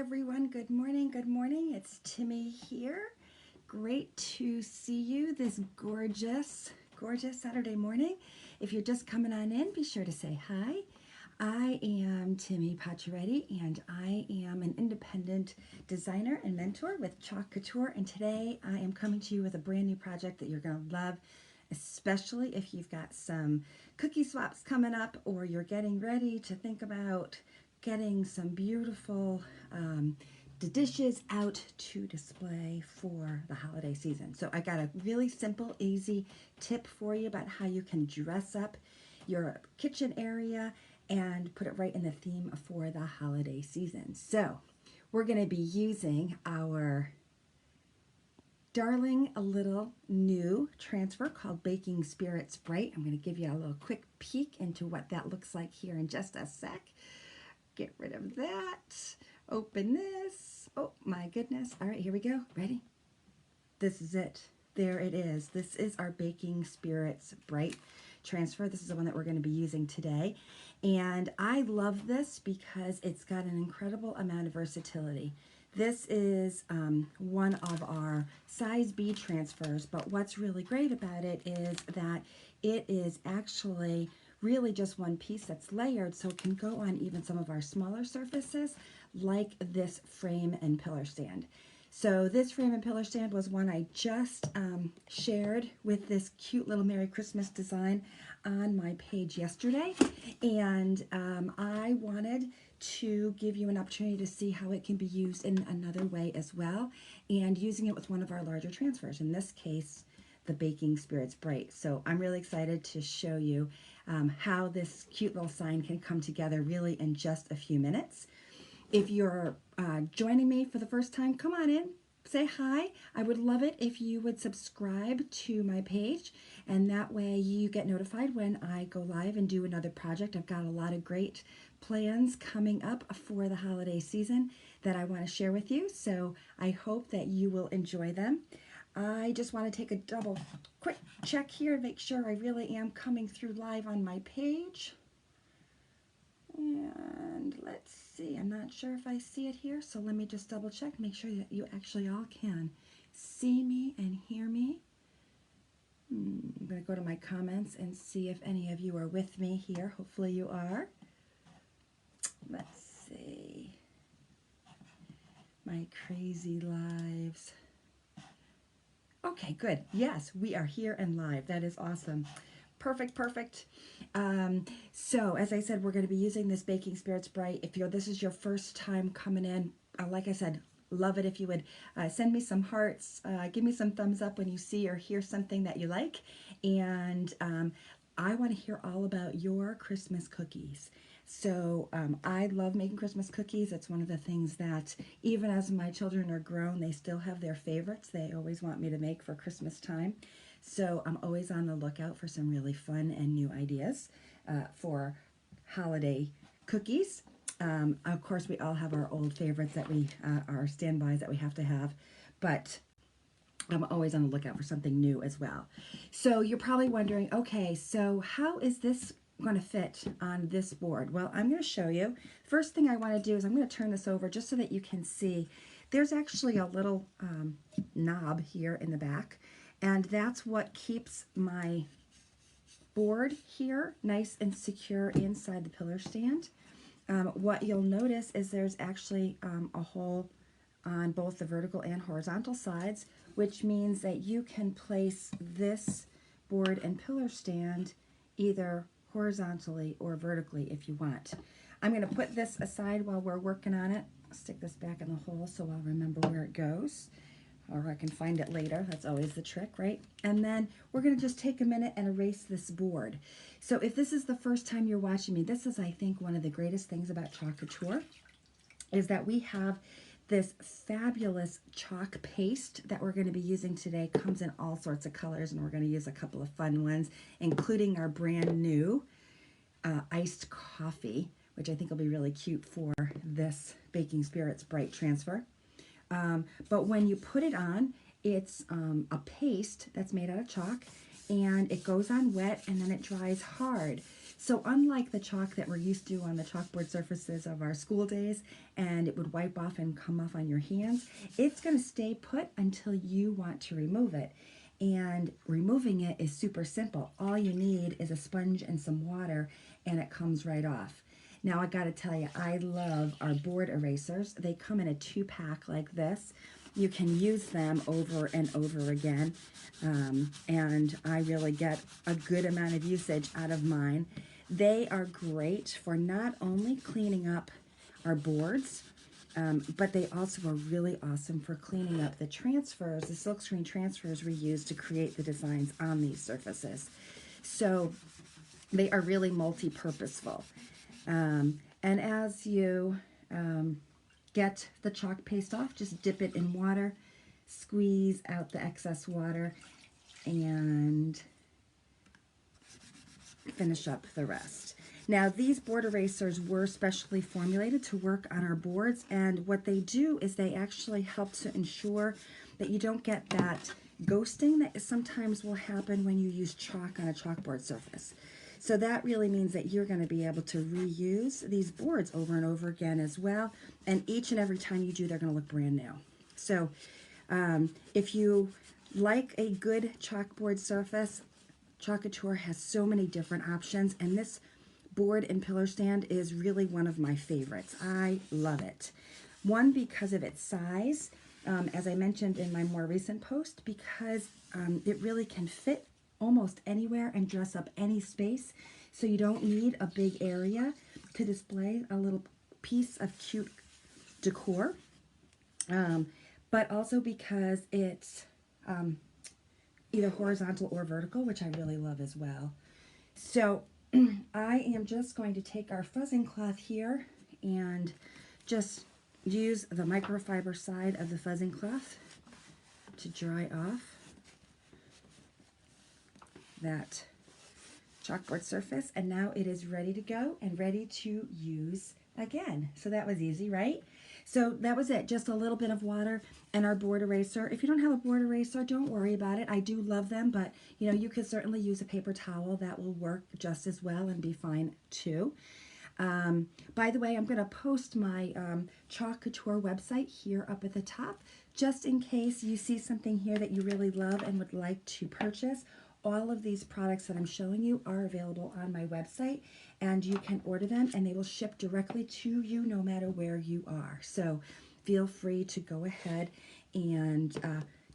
everyone. Good morning. Good morning. It's Timmy here. Great to see you this gorgeous Saturday morning. If you're just coming on in, be sure to say hi. I am Timmy Pacioretty, and I am an independent designer and mentor with Chalk Couture. And today I am coming to you with a brand new project that you're going to love, especially if you've got some cookie swaps coming up, or you're getting ready to think about getting some beautiful dishes out to display for the holiday season. So I got a really simple, easy tip for you about how you can dress up your kitchen area and put it right in the theme for the holiday season. So we're going to be using our darling little new transfer called Baking Spirits Bright. I'm going to give you a little quick peek into what that looks like here in just a sec. Get rid of that. Open this. Oh my goodness. All right, here we go. Ready? This is it. There it is. This is our Baking Spirits Bright transfer. This is the one that we're going to be using today. And I love this because it's got an incredible amount of versatility. This is one of our size B transfers, but what's really great about it is that it is actually really just one piece that's layered, so it can go on even some of our smaller surfaces like this frame and pillar stand. So this frame and pillar stand was one I just shared with this cute little Merry Christmas design on my page yesterday, and I wanted to give you an opportunity to see how it can be used in another way as well, and using it with one of our larger transfers, in this case the Baking Spirits Bright. So I'm really excited to show you how this cute little sign can come together really in just a few minutes. If you're joining me for the first time, come on in, say hi. I would love it if you would subscribe to my page, and that way you get notified when I go live and do another project. I've got a lot of great plans coming up for the holiday season that I want to share with you, so I hope that you will enjoy them. I just want to take a quick check here to make sure I really am coming through live on my page. And let's see, I'm not sure if I see it here, so let me just double check, make sure that you actually all can see me and hear me. I'm going to go to my comments and see if any of you are with me here. Hopefully you are. Let's see. My crazy lives. Okay, good. Yes, we are here and live. That is awesome. Perfect, perfect. So as I said, we're going to be using this Baking Spirits Bright. If this is your first time coming in, like I said, love it if you would send me some hearts, give me some thumbs up when you see or hear something that you like. And I want to hear all about your Christmas cookies. So I love making Christmas cookies. It's one of the things that even as my children are grown, they still have their favorites they always want me to make for Christmas time. So I'm always on the lookout for some really fun and new ideas for holiday cookies. Of course, we all have our old favorites that we our standbys that we have to have, but I'm always on the lookout for something new as well. So you're probably wondering, okay, so how is this going to fit on this board? Well, I'm going to show you. First thing I want to do is I'm going to turn this over just so that you can see. There's actually a little knob here in the back, and that's what keeps my board here nice and secure inside the pillar stand. What you'll notice is there's actually a hole on both the vertical and horizontal sides, which means that you can place this board and pillar stand either horizontally or vertically if you want. I'm going to put this aside while we're working on it. I'll stick this back in the hole so I'll remember where it goes, or I can find it later. That's always the trick, right? And then we're going to just take a minute and erase this board. So if this is the first time you're watching me, this is, I think, one of the greatest things about Chalk Couture is that we have this fabulous chalk paste that we're going to be using today. Comes in all sorts of colors, and we're going to use a couple of fun ones, including our brand new iced coffee, which I think will be really cute for this Baking Spirits Bright transfer. But when you put it on, it's a paste that's made out of chalk, and it goes on wet and then it dries hard. So unlike the chalk that we're used to on the chalkboard surfaces of our school days, and it would wipe off and come off on your hands, it's going to stay put until you want to remove it. And removing it is super simple. All you need is a sponge and some water, and it comes right off. Now I got to tell you, I love our board erasers. They come in a 2-pack like this. You can use them over and over again, and I really get a good amount of usage out of mine. They are great for not only cleaning up our boards, but they also are really awesome for cleaning up the transfers, the silkscreen transfers we use to create the designs on these surfaces. So they are really multi-purposeful. And as you get the chalk paste off, just dip it in water, squeeze out the excess water, and finish up the rest. Now, these board erasers were specially formulated to work on our boards, and what they do is they actually help to ensure that you don't get that ghosting that sometimes will happen when you use chalk on a chalkboard surface. So that really means that you're going to be able to reuse these boards over and over again as well, and each and every time you do, they're going to look brand new. So if you like a good chalkboard surface, Chalk Couture has so many different options, and this board and pillar stand is really one of my favorites. I love it. One, because of its size, as I mentioned in my more recent post, because it really can fit almost anywhere and dress up any space, so you don't need a big area to display a little piece of cute decor, but also because it's either horizontal or vertical, which I really love as well. So I am just going to take our fuzzing cloth here and just use the microfiber side of the fuzzing cloth to dry off that chalkboard surface, and now it is ready to go and ready to use again. So that was easy, right? So that was it, just a little bit of water and our board eraser. If you don't have a board eraser, don't worry about it. I do love them, but you know, you could certainly use a paper towel. That will work just as well and be fine too. By the way, I'm going to post my Chalk Couture website here up at the top, just in case you see something here that you really love and would like to purchase. All of these products that I'm showing you are available on my website, and you can order them and they will ship directly to you no matter where you are. So feel free to go ahead and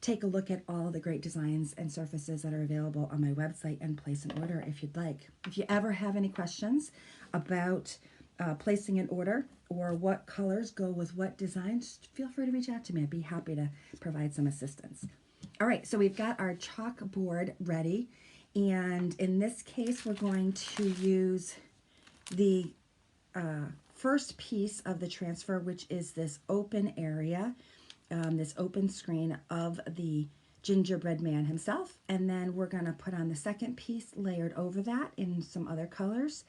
take a look at all the great designs and surfaces that are available on my website and place an order if you'd like. If you ever have any questions about placing an order or what colors go with what designs, feel free to reach out to me. I'd be happy to provide some assistance. All right, so we've got our chalkboard ready, and in this case, we're going to use the first piece of the transfer, which is this open area, this open screen of the gingerbread man himself, and then we're going to put on the second piece layered over that in some other colors,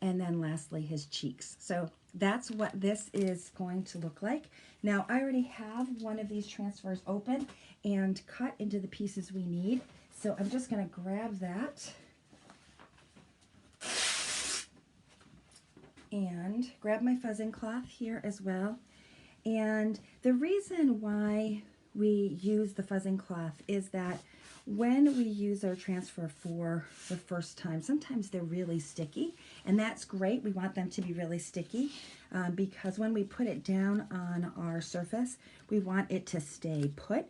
and then lastly his cheeks. So that's what this is going to look like. Now I already have one of these transfers open and cut into the pieces we need, so I'm just going to grab that and grab my fuzzing cloth here as well. And the reason why we use the fuzzing cloth is that when we use our transfer for the first time, sometimes they're really sticky, and that's great. We want them to be really sticky because when we put it down on our surface, we want it to stay put,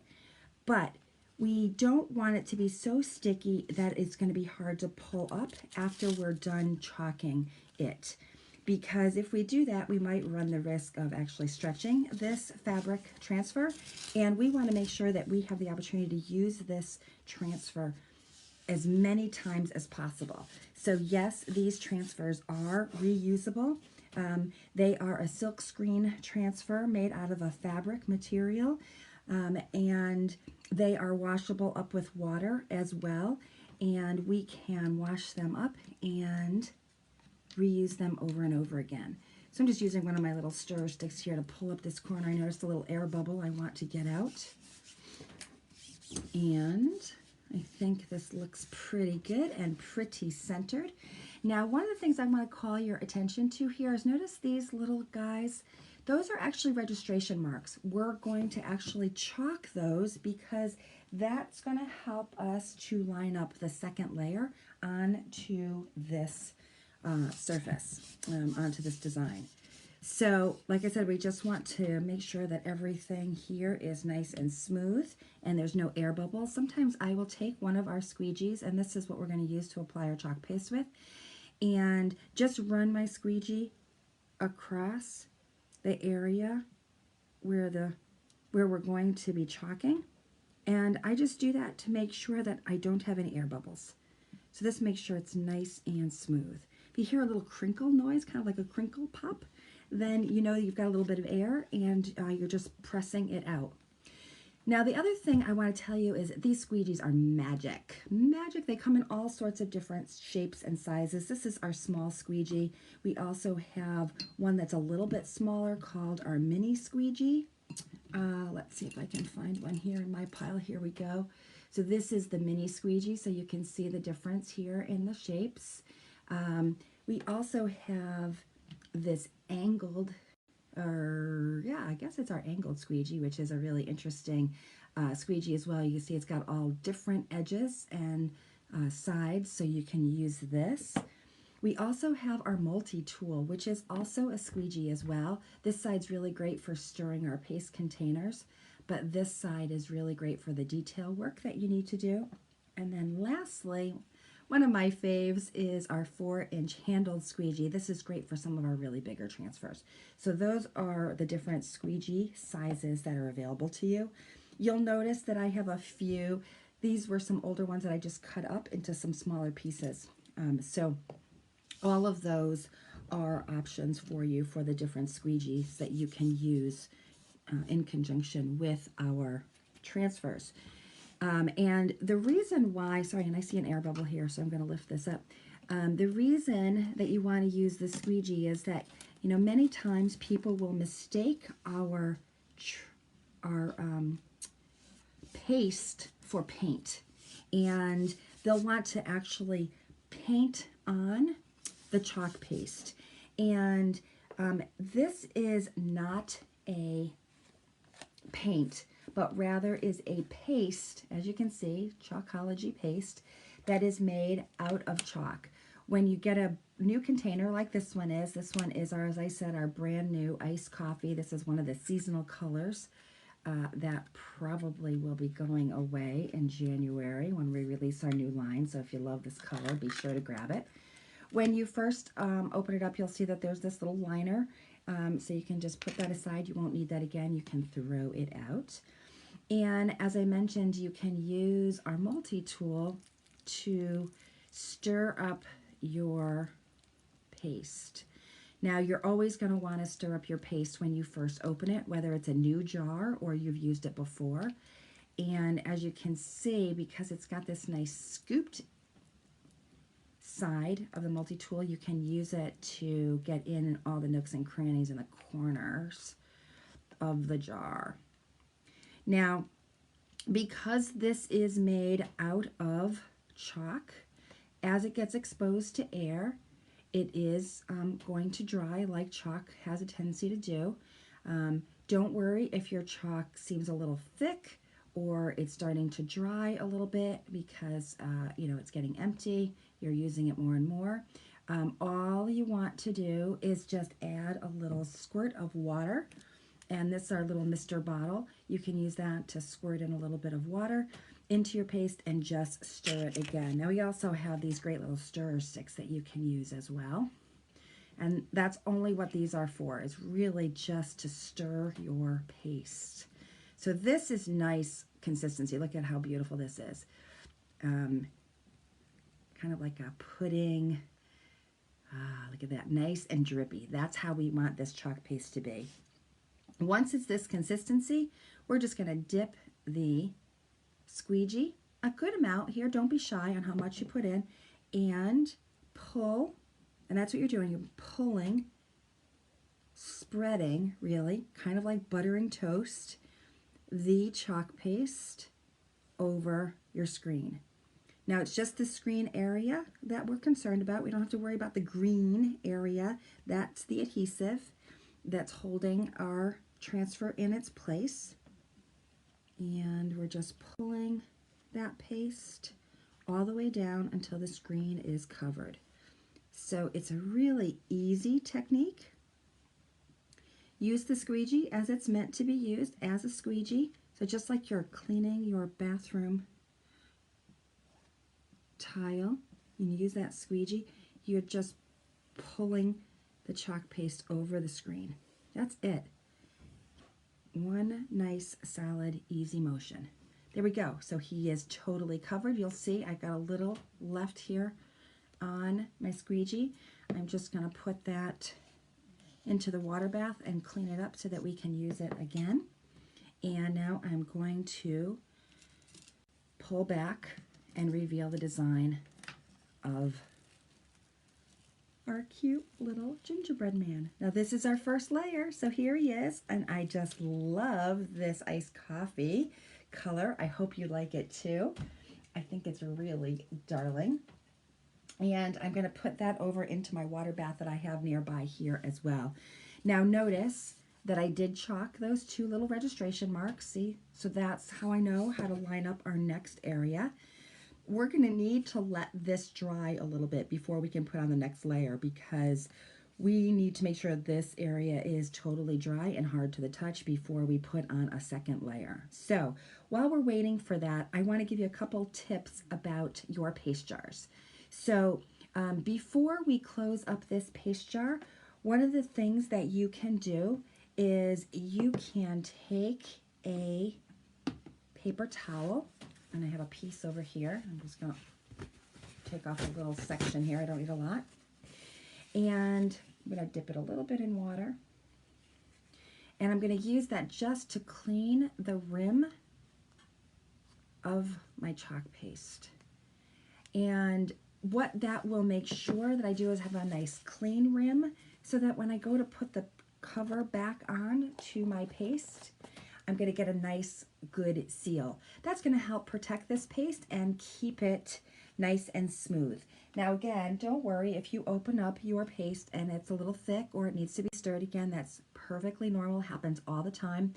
but we don't want it to be so sticky that it's going to be hard to pull up after we're done chalking it. Because if we do that, we might run the risk of actually stretching this fabric transfer, and we want to make sure that we have the opportunity to use this transfer as many times as possible. So yes, these transfers are reusable. They are a silk screen transfer made out of a fabric material, and they are washable up with water as well, and we can wash them up and reuse them over and over again. So I'm just using one of my little stir sticks here to pull up this corner. I noticed a little air bubble I want to get out. And I think this looks pretty good and pretty centered. Now, one of the things I want to call your attention to here is notice these little guys. Those are actually registration marks. We're going to actually chalk those because that's going to help us to line up the second layer onto this surface, onto this design. So, like I said, we just want to make sure that everything here is nice and smooth and there's no air bubbles. Sometimes I will take one of our squeegees, and this is what we're going to use to apply our chalk paste with, and just run my squeegee across the area where we're going to be chalking. And I just do that to make sure that I don't have any air bubbles. So this makes sure it's nice and smooth. If you hear a little crinkle noise, kind of like a crinkle pop, then you know you've got a little bit of air and you're just pressing it out. Now, the other thing I want to tell you is these squeegees are magic. Magic. They come in all sorts of different shapes and sizes. This is our small squeegee. We also have one that's a little bit smaller called our mini squeegee. Let's see if I can find one here in my pile. Here we go. So this is the mini squeegee, so you can see the difference here in the shapes. We also have this angled, yeah, I guess it's our angled squeegee, which is a really interesting squeegee as well. You can see it's got all different edges and sides, so you can use this. We also have our multi-tool, which is also a squeegee as well. This side's really great for stirring our paste containers, but this side is really great for the detail work that you need to do. And then lastly, one of my faves is our 4-inch handled squeegee. This is great for some of our really bigger transfers. So those are the different squeegee sizes that are available to you. You'll notice that I have a few. These were some older ones that I just cut up into some smaller pieces. So all of those are options for you for the different squeegees that you can use in conjunction with our transfers. And the reason why, sorry, and I see an air bubble here, so I'm going to lift this up. The reason that you want to use the squeegee is that, you know, many times people will mistake our paste for paint. And they'll want to actually paint on the chalk paste. And this is not a paint, but rather is a paste, as you can see, Chalkology paste, that is made out of chalk. When you get a new container like this one is our, as I said, our brand new iced coffee. This is one of the seasonal colors that probably will be going away in January when we release our new line. So if you love this color, be sure to grab it. When you first open it up, you'll see that there's this little liner. So you can just put that aside. You won't need that again. You can throw it out. And as I mentioned, you can use our multi-tool to stir up your paste. Now, you're always going to want to stir up your paste when you first open it, whether it's a new jar or you've used it before. And as you can see, because it's got this nice scooped side of the multi-tool, you can use it to get in all the nooks and crannies in the corners of the jar. Now, because this is made out of chalk, as it gets exposed to air, it is going to dry like chalk has a tendency to do. Don't worry if your chalk seems a little thick or it's starting to dry a little bit because you know, it's getting empty, you're using it more and more. All you want to do is just add a little squirt of water, and this is our little mister bottle. You can use that to squirt in a little bit of water into your paste and just stir it again. Now we also have these great little stirrer sticks that you can use as well. And that's only what these are for, is really just to stir your paste. So this is nice consistency. Look at how beautiful this is. Kind of like a pudding. Look at that, nice and drippy. That's how we want this chalk paste to be. Once it's this consistency, we're just going to dip the squeegee a good amount here. Don't be shy on how much you put in, and pull, and that's what you're doing. You're pulling, spreading, really, kind of like buttering toast, the chalk paste over your screen. Now it's just the screen area that we're concerned about. We don't have to worry about the green area. That's the adhesive that's holding our transfer in its place. And we're just pulling that paste all the way down until the screen is covered. So it's a really easy technique. Use the squeegee as it's meant to be used, as a squeegee. So just like you're cleaning your bathroom tile, you use that squeegee, you're just pulling the chalk paste over the screen. That's it. One nice, solid, easy motion. There we go. So he is totally covered. You'll see I got a little left here on my squeegee. I'm just going to put that into the water bath and clean it up so that we can use it again. And now I'm going to pull back and reveal the design of our cute little gingerbread man. Now this is our first layer, so here he is, and I just love this iced coffee color. I hope you like it too. I think it's really darling. And I'm going to put that over into my water bath that I have nearby here as well. Now notice that I did chalk those two little registration marks, see? So that's how I know how to line up our next area. We're going to need to let this dry a little bit before we can put on the next layer, because we need to make sure this area is totally dry and hard to the touch before we put on a second layer. So while we're waiting for that, I want to give you a couple tips about your paste jars. So before we close up this paste jar, one of the things that you can do is you can take a paper towel, and I have a piece over here. I'm just going to take off a little section here. I don't need a lot. And I'm going to dip it a little bit in water. And I'm going to use that just to clean the rim of my chalk paste. And what that will make sure that I do is have a nice clean rim, so that when I go to put the cover back on to my paste, I'm going to get a nice good seal. That's going to help protect this paste and keep it nice and smooth. Now again, don't worry if you open up your paste and it's a little thick or it needs to be stirred again. That's perfectly normal, happens all the time.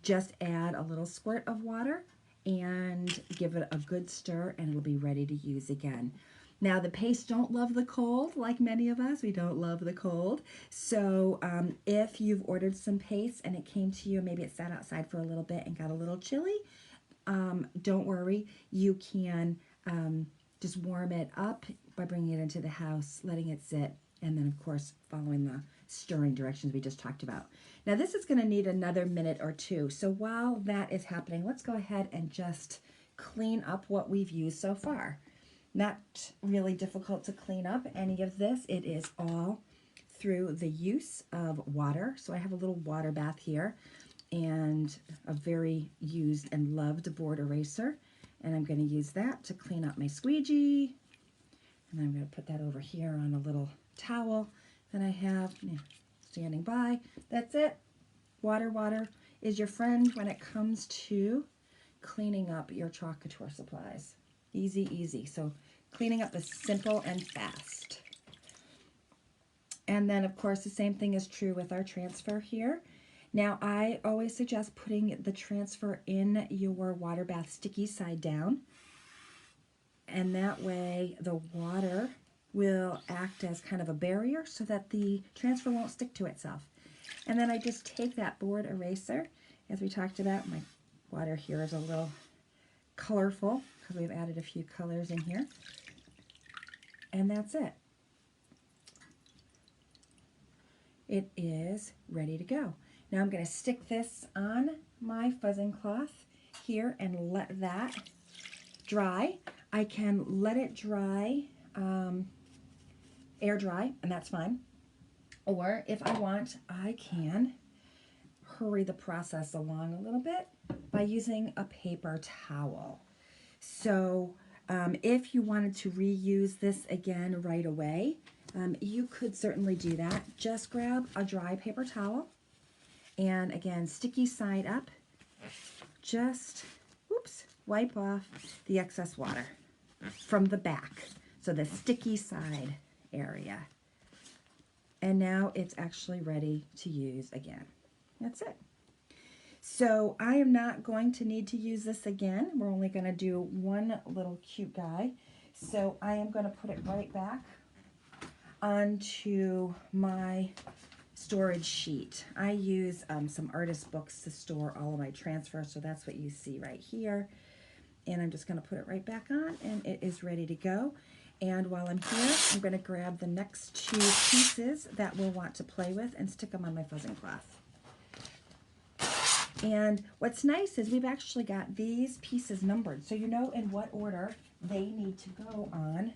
Just add a little squirt of water and give it a good stir, and it'll be ready to use again. Now the pastes don't love the cold, like many of us. We don't love the cold. So if you've ordered some paste and it came to you, maybe it sat outside for a little bit and got a little chilly, don't worry. You can just warm it up by bringing it into the house, letting it sit, and then of course following the stirring directions we just talked about. Now this is going to need another minute or two. So while that is happening, let's go ahead and just clean up what we've used so far. Not really difficult to clean up any of this. It is all through the use of water. So I have a little water bath here and a very used and loved board eraser. And I'm going to use that to clean up my squeegee. And I'm going to put that over here on a little towel that I have standing by. That's it. Water is your friend when it comes to cleaning up your Chalk Couture supplies. Easy, easy. So cleaning up is simple and fast. And then, of course, the same thing is true with our transfer here. Now, I always suggest putting the transfer in your water bath sticky side down. And that way the water will act as kind of a barrier so that the transfer won't stick to itself. And then I just take that board eraser, as we talked about. My water here is a little colorful because we've added a few colors in here. And that's it. It is ready to go. Now I'm going to stick this on my fuzzing cloth here and let that dry. I can let it dry, air dry, and that's fine. Or if I want, I can hurry the process along a little bit by using a paper towel. So if you wanted to reuse this again right away, you could certainly do that. Just grab a dry paper towel and again, sticky side up, just wipe off the excess water. from the back, so the sticky side area. And now it's actually ready to use again. That's it. So I am not going to need to use this again. We're only going to do one little cute guy. So I am going to put it right back onto my storage sheet. I use some artist books to store all of my transfers, so that's what you see right here. And I'm just going to put it right back on, and it is ready to go. And while I'm here, I'm going to grab the next two pieces that we'll want to play with and stick them on my fuzzing cloth. And what's nice is we've actually got these pieces numbered, so you know in what order they need to go on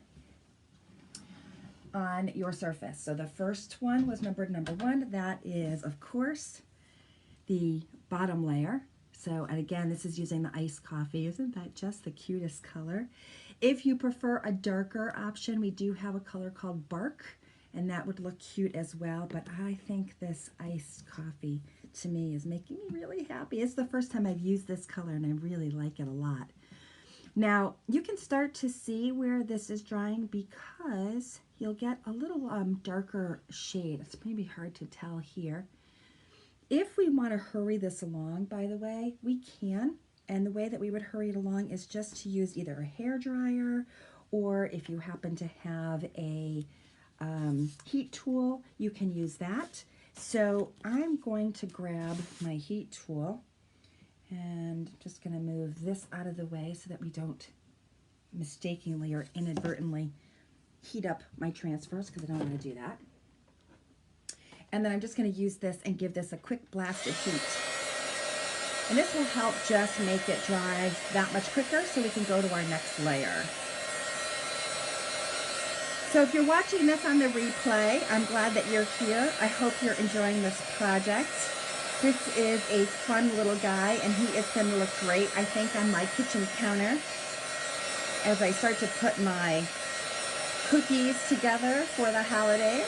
your surface. So the first one was numbered number 1. That is, of course, the bottom layer. So, and again, this is using the iced coffee. Isn't that just the cutest color? If you prefer a darker option, we do have a color called Bark, and that would look cute as well. But I think this iced coffee, to me, is making me really happy. It's the first time I've used this color, and I really like it a lot. Now, you can start to see where this is drying because you'll get a little darker shade. It's maybe hard to tell here. If we want to hurry this along, by the way, we can. And the way that we would hurry it along is just to use either a hair dryer, or if you happen to have a heat tool, you can use that. So I'm going to grab my heat tool and just going to move this out of the way so that we don't mistakenly or inadvertently heat up my transfers, because I don't want to do that. And then I'm just going to use this and give this a quick blast of heat. And this will help just make it dry that much quicker so we can go to our next layer. So if you're watching this on the replay, I'm glad that you're here. I hope you're enjoying this project. This is a fun little guy, and he is going to look great, I think, on my kitchen counter as I start to put my cookies together for the holidays.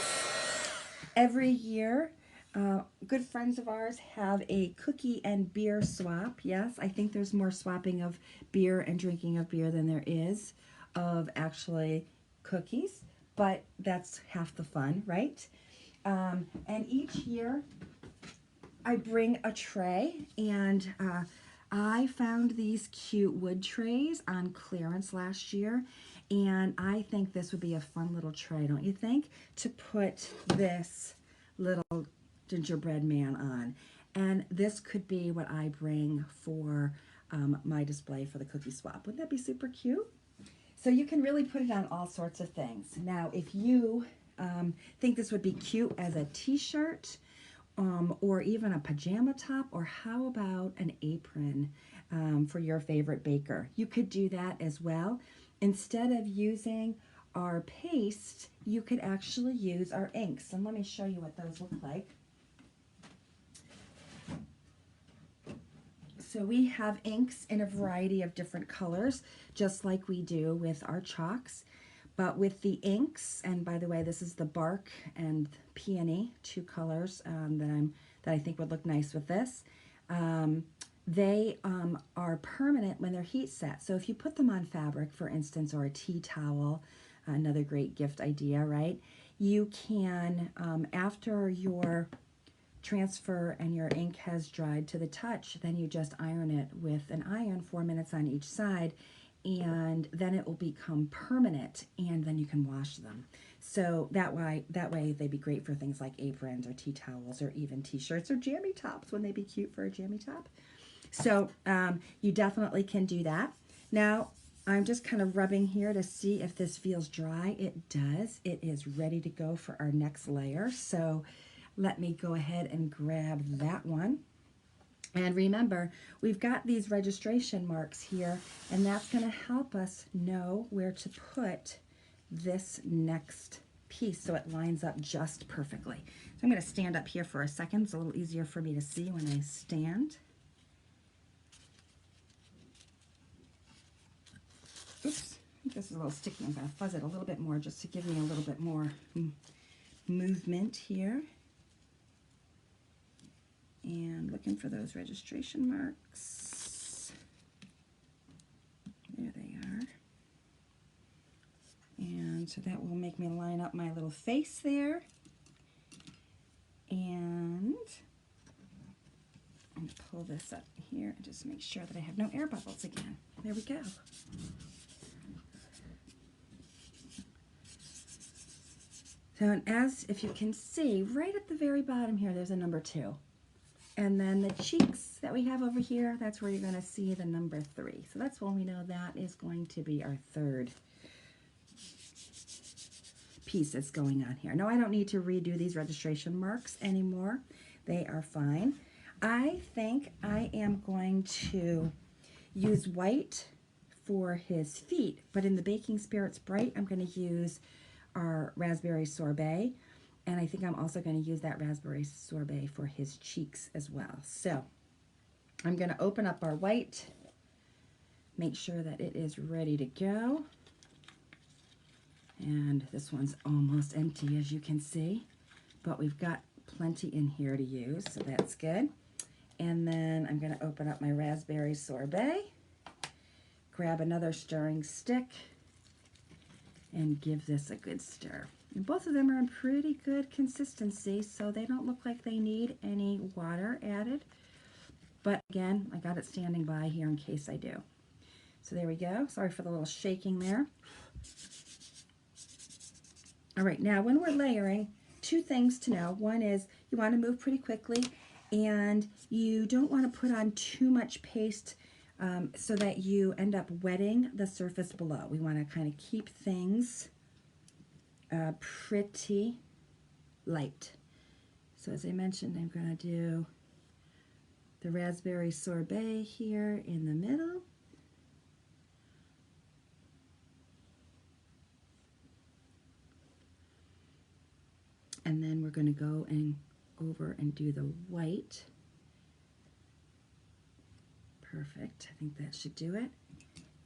Every year, good friends of ours have a cookie and beer swap. Yes, I think there's more swapping of beer and drinking of beer than there is of actually cookies, but that's half the fun, right? And each year I bring a tray, and I found these cute wood trays on clearance last year, and I think this would be a fun little tray, don't you think, to put this little gingerbread man on. And this could be what I bring for my display for the cookie swap. Wouldn't that be super cute? So you can really put it on all sorts of things. Now, if you think this would be cute as a t-shirt, or even a pajama top, or how about an apron for your favorite baker? You could do that as well. Instead of using our paste, you could actually use our inks. And let me show you what those look like. So we have inks in a variety of different colors, just like we do with our chalks. But with the inks, and by the way, this is the Bark and Peony, 2 colors that I think would look nice with this. They are permanent when they're heat set. So if you put them on fabric, for instance, or a tea towel, another great gift idea, right? You can, after your transfer and your ink has dried to the touch, then you just iron it with an iron, 4 minutes on each side, and then it will become permanent, and then you can wash them. So that way they'd be great for things like aprons or tea towels or even t-shirts or jammy tops. Wouldn't they be cute for a jammy top? So you definitely can do that. Now I'm just kind of rubbing here to see if this feels dry. It does. It is ready to go for our next layer. So let me go ahead and grab that one. And remember, we've got these registration marks here, and that's going to help us know where to put this next piece so it lines up just perfectly. So I'm going to stand up here for a second. It's a little easier for me to see when I stand. Oops, I think this is a little sticky. I'm going to fuzz it a little bit more just to give me a little bit more movement here. And looking for those registration marks. There they are. And so that will make me line up my little face there. And I'm going to pull this up here and just make sure that I have no air bubbles again. There we go. So, and as if you can see, right at the very bottom here, there's a number 2. And then the cheeks that we have over here, that's where you're going to see the number 3. So that's when we know that is going to be our third piece that's going on here. No, I don't need to redo these registration marks anymore. They are fine. I think I am going to use white for his feet, but in the Baking Spirits Bright, I'm going to use our raspberry sorbet, and I think I'm also going to use that raspberry sorbet for his cheeks as well. So I'm going to open up our white, make sure that it is ready to go, and this one's almost empty, as you can see, but we've got plenty in here to use, so that's good. And then I'm going to open up my raspberry sorbet, grab another stirring stick, and give this a good stir. And both of them are in pretty good consistency, so they don't look like they need any water added. But again, I got it standing by here in case I do. So there we go. Sorry for the little shaking there. All right, now when we're layering, 2 things to know. One is you want to move pretty quickly, and you don't want to put on too much paste so that you end up wetting the surface below. We want to kind of keep things pretty light. So as I mentioned, I'm going to do the raspberry sorbet here in the middle. And then we're going to go and over and do the white. Perfect. I think that should do it.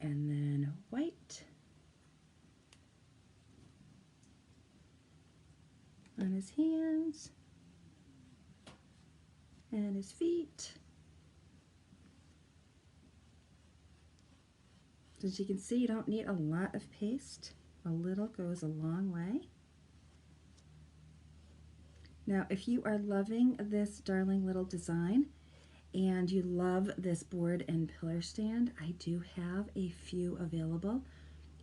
And then white on his hands and his feet. As you can see, you don't need a lot of paste. A little goes a long way. Now, if you are loving this darling little design and you love this board and pillar stand, I do have a few available.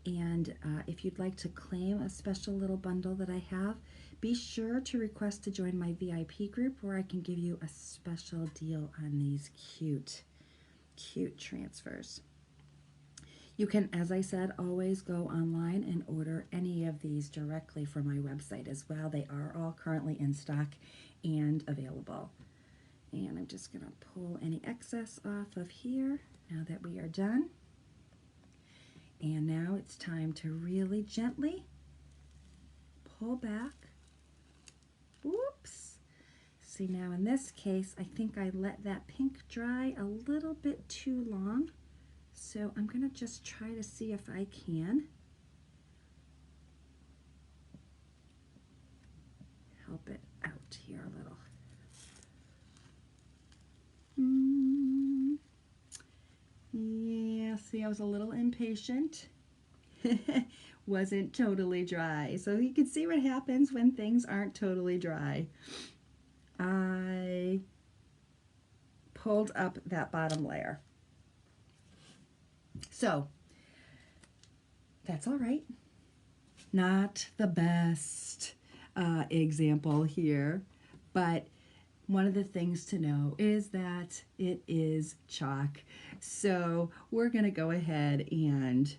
And if you'd like to claim a special little bundle that I have, be sure to request to join my VIP group where I can give you a special deal on these cute, cute transfers. You can, as I said, always go online and order any of these directly from my website as well. They are all currently in stock and available. And I'm just going to pull any excess off of here now that we are done. And now it's time to really gently pull back. Whoops. See, now in this case, I think I let that pink dry a little bit too long. So I'm going to just try to see if I can help it out here a little. Yeah, see, I was a little impatient. Wasn't totally dry. So you can see what happens when things aren't totally dry. I pulled up that bottom layer. So that's all right. Not the best example here, but one of the things to know is that it is chalk. So we're going to go ahead and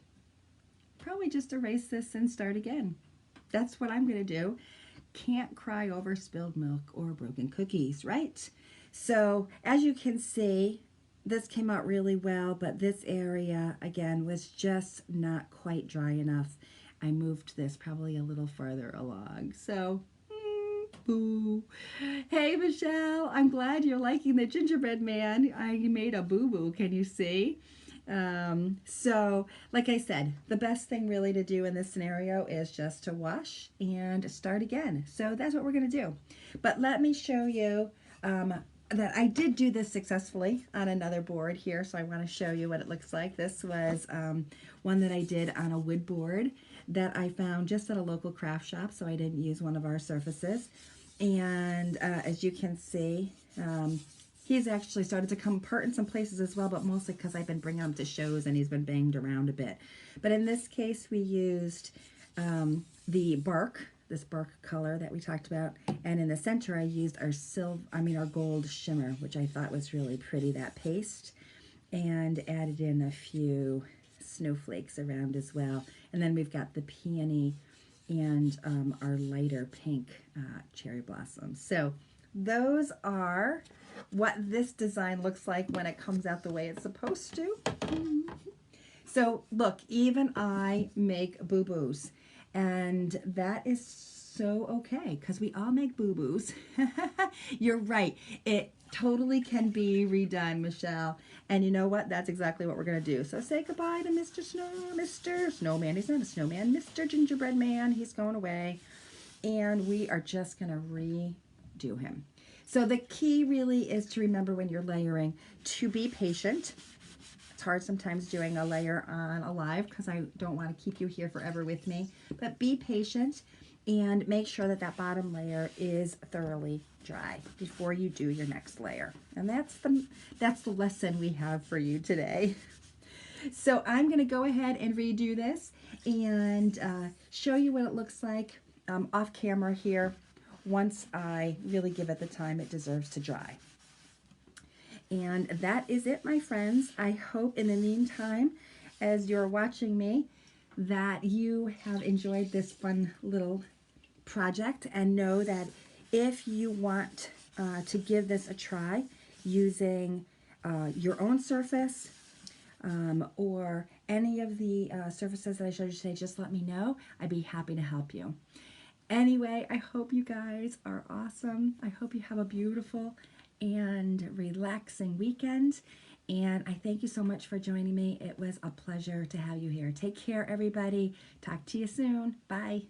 probably just erase this and start again. That's what I'm going to do. Can't cry over spilled milk or broken cookies, right? So as you can see, this came out really well, but this area, again, was just not quite dry enough. I moved this probably a little farther along. So, boo. Hey, Michelle, I'm glad you're liking the gingerbread man. I made a boo-boo, can you see? So, like I said, the best thing really to do in this scenario is just to wash and start again. So that's what we're going to do. But let me show you that I did do this successfully on another board here, so I want to show you what it looks like. This was one that I did on a wood board that I found just at a local craft shop, so I didn't use one of our surfaces. And as you can see, he's actually started to come apart in some places as well, but mostly because I've been bringing him to shows and he's been banged around a bit. But in this case, we used the bark, this bark color that we talked about, and in the center I used our gold shimmer, which I thought was really pretty, that paste, and added in a few snowflakes around as well. And then we've got the peony and our lighter pink cherry blossoms. So those are what this design looks like when it comes out the way it's supposed to. So look, even I make boo-boos, and that is so okay, because we all make boo-boos. You're right. It totally can be redone, Michelle. And you know what? That's exactly what we're going to do. So say goodbye to Mr. Snowman. He's not a snowman. Mr. Gingerbread Man. He's going away. And we are just going to redo him. So the key really is to remember when you're layering to be patient. It's hard sometimes doing a layer on a live because I don't want to keep you here forever with me. But be patient and make sure that that bottom layer is thoroughly dry before you do your next layer. And that's the lesson we have for you today. So I'm going to go ahead and redo this and show you what it looks like off camera here once I really give it the time it deserves to dry. And that is it, my friends. I hope in the meantime, as you're watching me, that you have enjoyed this fun little project, and know that if you want to give this a try using your own surface or any of the surfaces that I showed you today, just let me know. I'd be happy to help you. Anyway, I hope you guys are awesome. I hope you have a beautiful and relaxing weekend. And I thank you so much for joining me. It was a pleasure to have you here. Take care, everybody. Talk to you soon. Bye.